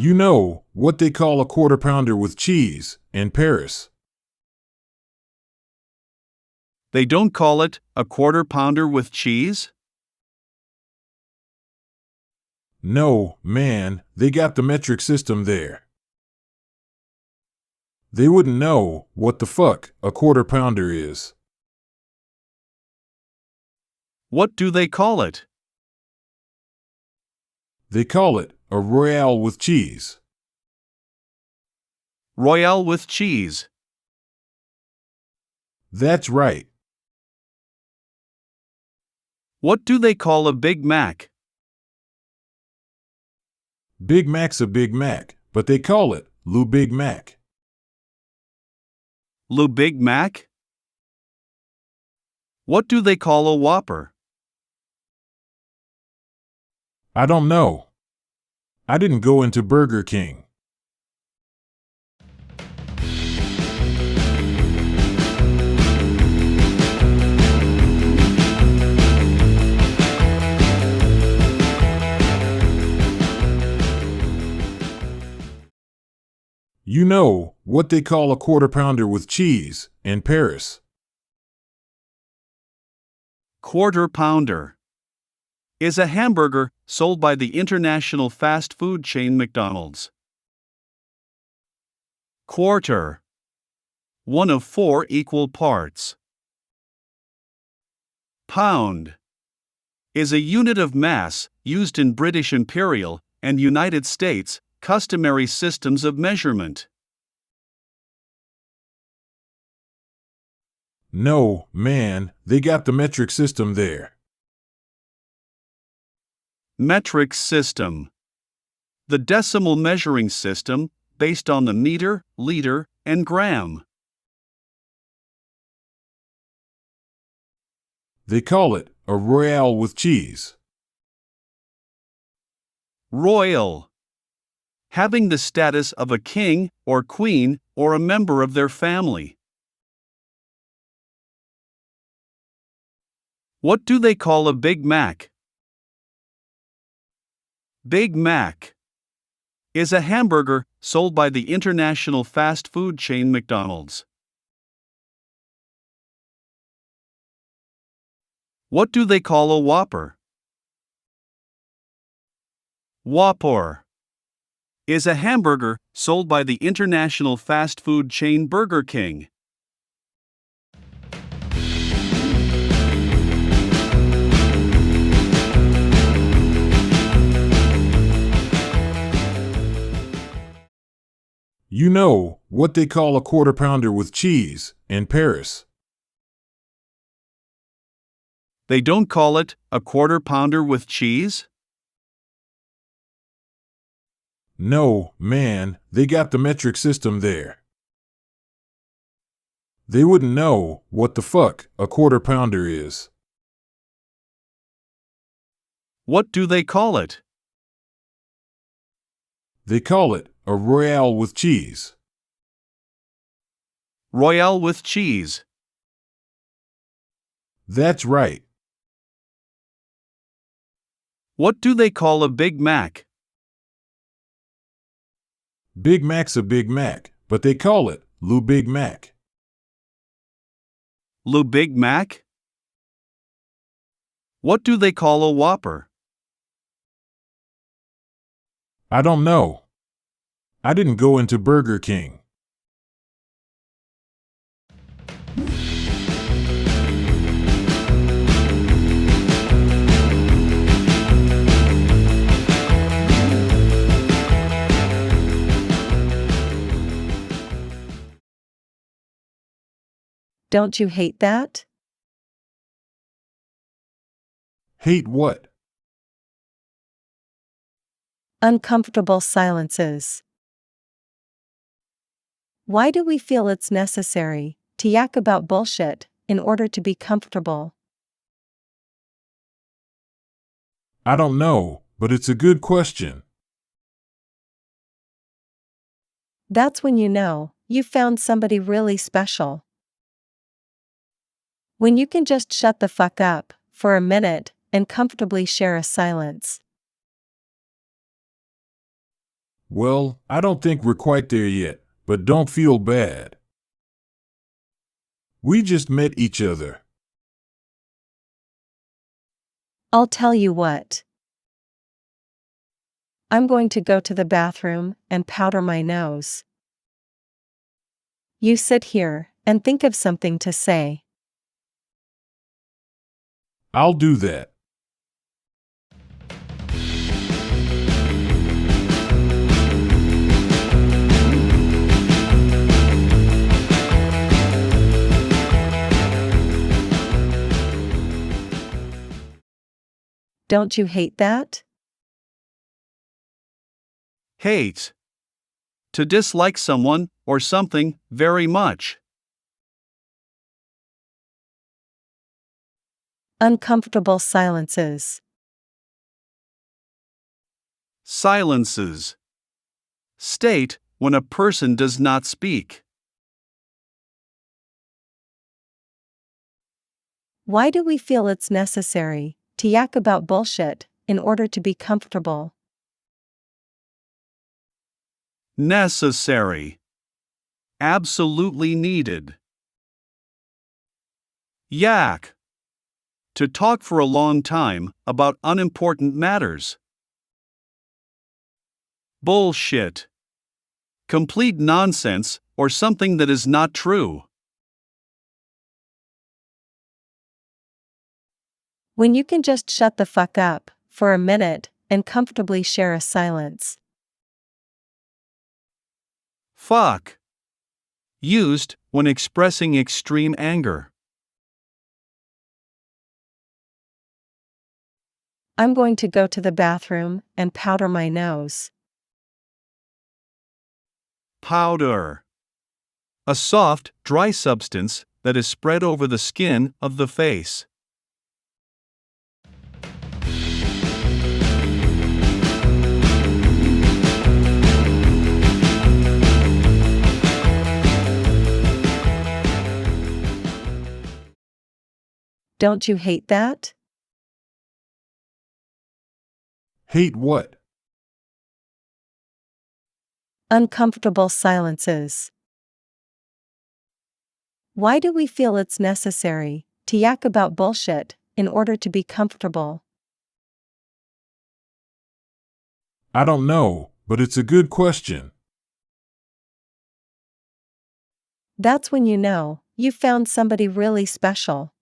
You know what they call a quarter pounder with cheese in Paris? They don't call it a quarter pounder with cheese? No, man, they got the metric system there. They wouldn't know what the fuck a quarter pounder is. What do they call it? They call it a Royale with cheese. Royale with cheese. That's right. What do they call a Big Mac? Big Mac's a Big Mac, but they call it Le Big Mac. Le Big Mac? What do they call a Whopper? I don't know. I didn't go into Burger King. You know what they call a quarter pounder with cheese in Paris? Quarter pounder is a hamburger sold by the international fast food chain McDonald's. Quarter. One of 4 equal parts. Pound is a unit of mass used in British Imperial and United States customary systems of measurement. No, man, they got the metric system there. Metric system. The decimal measuring system based on the meter, liter, and gram. They call it a Royale with cheese. Royal. Having the status of a king or queen or a member of their family. What do they call a Big Mac? Big Mac is a hamburger sold by the international fast food chain McDonald's. What do they call a Whopper? Whopper is a hamburger sold by the international fast food chain Burger King. You know what they call a quarter pounder with cheese in Paris? They don't call it a quarter pounder with cheese? No, man, they got the metric system there. They wouldn't know what the fuck a quarter pounder is. What do they call it? They call it a Royale with cheese. Royale with cheese. That's right. What do they call a Big Mac? Big Mac's a Big Mac, but they call it Le Big Mac. Le Big Mac? What do they call a Whopper? I don't know. I didn't go into Burger King. Don't you hate that? Hate what? Uncomfortable silences. Why do we feel it's necessary to yak about bullshit in order to be comfortable? I don't know, but it's a good question. That's when you know you found somebody really special. When you can just shut the fuck up for a minute and comfortably share a silence. Well, I don't think we're quite there yet, but don't feel bad. We just met each other. I'll tell you what. I'm going to go to the bathroom and powder my nose. You sit here and think of something to say. I'll do that. Don't you hate that? Hate. To dislike someone or something very much. Uncomfortable silences. Silences. State when a person does not speak. Why do we feel it's necessary to yak about bullshit in order to be comfortable? Necessary. Absolutely needed. Yak. To talk for a long time about unimportant matters. Bullshit. Complete nonsense or something that is not true. When you can just shut the fuck up for a minute and comfortably share a silence. Fuck. Used when expressing extreme anger. I'm going to go to the bathroom and powder my nose. Powder. A soft, dry substance that is spread over the skin of the face. Don't you hate that? Hate what? Uncomfortable silences. Why do we feel it's necessary to yak about bullshit in order to be comfortable? I don't know, but it's a good question. That's when you know you found somebody really special.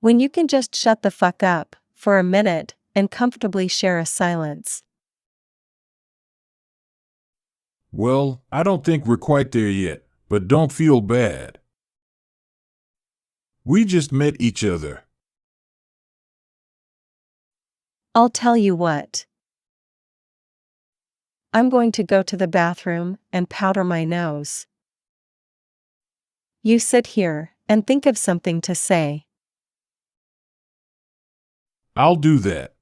When you can just shut the fuck up for a minute and comfortably share a silence. Well, I don't think we're quite there yet, but don't feel bad. We just met each other. I'll tell you what. I'm going to go to the bathroom and powder my nose. You sit here and think of something to say. I'll do that.